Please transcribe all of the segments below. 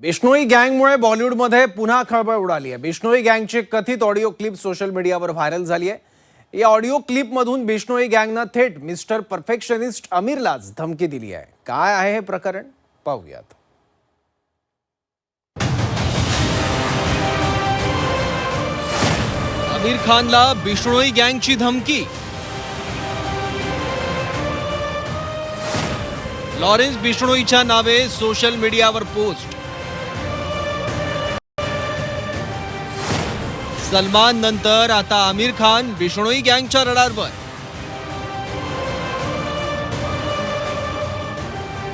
बिश्नोई गँगमुळे बॉलिवूडमध्ये पुन्हा खळबळ उडाली आहे। बिश्नोई गँगची कथित ऑडिओ क्लिप सोशल मीडियावर व्हायरल झाली आहे। या ऑडिओ क्लिपमधून बिश्नोई गँगनं थेट मिस्टर परफेक्शनिस्ट आमिरलाच धमकी दिली आहे। काय आहे हे प्रकरण पाहूयात। आमिर खानला बिश्नोई गँगची धमकी। लॉरेन्स बिश्नोईच्या नावे सोशल मीडियावर पोस्ट। सलमान नंतर आता आमिर खान बिश्नोई गँगच्या रडारवर।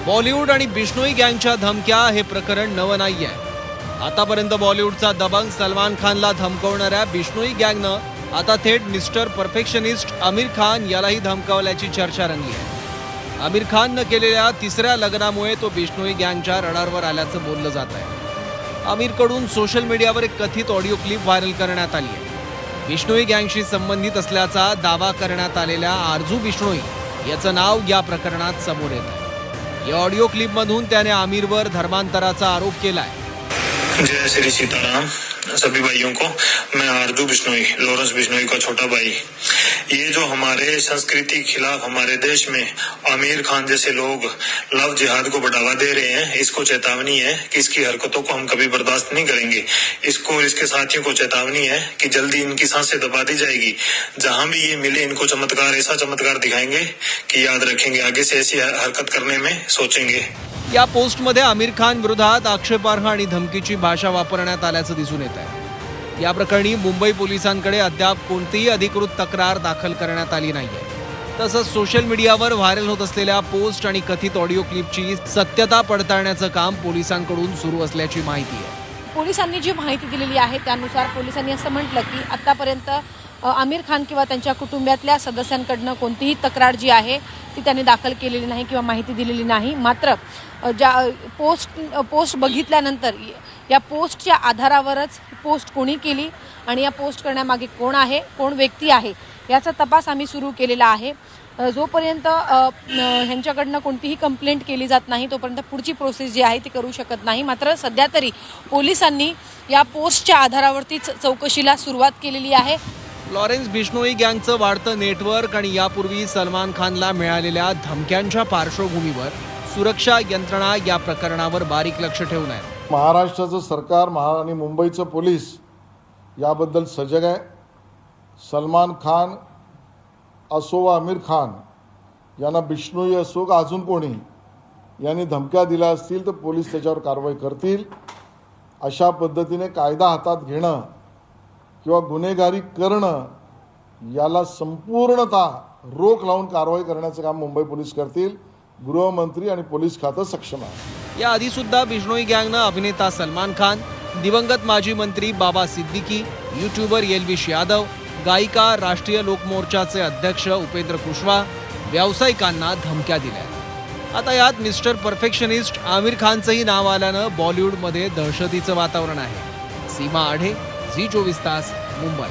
बॉलिवूड आणि बिश्नोई गँगच्या धमक्या हे प्रकरण नवं नाहीये। आतापर्यंत बॉलिवूडचा दबंग सलमान खानला धमकवणाऱ्या बिश्नोई गँगनं आता थेट मिस्टर परफेक्शनिस्ट आमिर खान यालाही धमकावल्याची चर्चा रंगली आहे। आमिर खाननं केलेल्या तिसऱ्या लग्नामुळे तो बिश्नोई गँगच्या रडारवर आल्याचं बोललं जात आहे। आमिरकडून सोशल मीडियावर एक कथित ऑडिओ क्लिप व्हायरल करण्यात आली आहे। बिश्नोई गँगशी संबंधित असल्याचा दावा करण्यात आलेल्या आरजू बिश्नोई याचं नाव या प्रकरणात समोर येत आहे। या ऑडिओ क्लिपमधून त्याने आमिरवर धर्मांतराचा आरोप केलाय। जय श्री सीताराम सभी भाइयों को। मैं आरजू बिश्नोई, लॉरेंस बिश्नोई का छोटा भाई। ये जो हमारे संस्कृति के खिलाफ हमारे देश में आमिर खान जैसे लोग लव जिहाद को बढ़ावा दे रहे हैं, इसको चेतावनी है कि इसकी हरकतों को हम कभी बर्दाश्त नहीं करेंगे। इसको इसके साथियों को चेतावनी है कि जल्दी इनकी सांसें दबा दी जाएगी। जहां भी ये मिले इनको चमत्कार, ऐसा चमत्कार दिखाएंगे कि याद रखेंगे, आगे से ऐसी हरकत करने में सोचेंगे। या पोस्टमध्ये आमिर खान विरोधात आक्षेपार्ह आणि धमकीची भाषा वापरण्यात आल्याचं दिसून येत आहे। या प्रकरणी मुंबई पोलिसांकडे अद्याप कोणतीही अधिकृत तक्रार दाखल करण्यात आली नाहीये। तसंच सोशल मीडियावर व्हायरल होत असलेल्या पोस्ट आणि कथित ऑडिओ क्लिपची सत्यता पडताळण्याचं काम पोलिसांकडून सुरू असल्याची माहिती आहे। पोलिसांनी जी माहिती दिलेली आहे त्यानुसार पोलिसांनी असं म्हटलं की आतापर्यंत आमिर खान किंवा त्यांच्या कुटुंबातल्या सदस्यांकडनं कोणतीही तक्रार जी आहे ती त्यांनी दाखल केलेली नाही किंवा माहिती दिलेली नाही। मात्र ज्या पोस्ट बघितल्यानंतर या पोस्टच्या आधारावरच पोस्ट कोणी केली आणि या पोस्ट करण्यामागे कोण आहे, कोण व्यक्ती आहे याचा तपास आम्ही सुरू केलेला आहे। जोपर्यंत ह्यांच्याकडनं कोणतीही कंप्लेंट केली जात नाही तोपर्यंत पुढची प्रोसेस जी आहे ती करू शकत नाही। मात्र सध्या तरी पोलिसांनी या पोस्टच्या आधारावरतीच चौकशीला सुरुवात केलेली आहे। लॉरेन्स बिश्नोई गँगचं वाढतं नेटवर्क आणि यापूर्वी सलमान खानला मिळालेल्या धमक्यांच्या पार्श्वभूमीवर सुरक्षा यंत्रणा या प्रकरणावर बारीक लक्ष ठेवून आहे। महाराष्ट्राचं सरकार आणि मुंबईचं पोलीस याबद्दल सजग आहे। सलमान खान असो व आमिर खान यांना बिश्नोई असो का अजून कोणी यांनी धमक्या दिल्या असतील तर पोलीस त्याच्यावर कारवाई करतील। अशा पद्धतीने कायदा हातात घेणं किंवा गुन्हेगारी करणं याला संपूर्णतः रोख लावून कारवाई करण्याचं काम मुंबई पोलीस करतील। गृहमंत्री आणि पोलीस खातं सक्षम आहे। या आधी सुद्धा बिश्नोई गँगनं अभिनेता सलमान खान, दिवंगत माजी मंत्री बाबा सिद्दीकी, यूट्यूबर एल्विश यादव, गायिका राष्ट्रीय लोकमोर्चाचे अध्यक्ष उपेंद्र कुशवाह, व्यावसायिकांना धमक्या दिल्या। आता यात मिस्टर परफेक्शनिस्ट आमिर खानचंही नाव आल्यानं बॉलिवूडमध्ये दहशतीचं वातावरण आहे। सीमा आढे, झी 24 तास, मुंबई।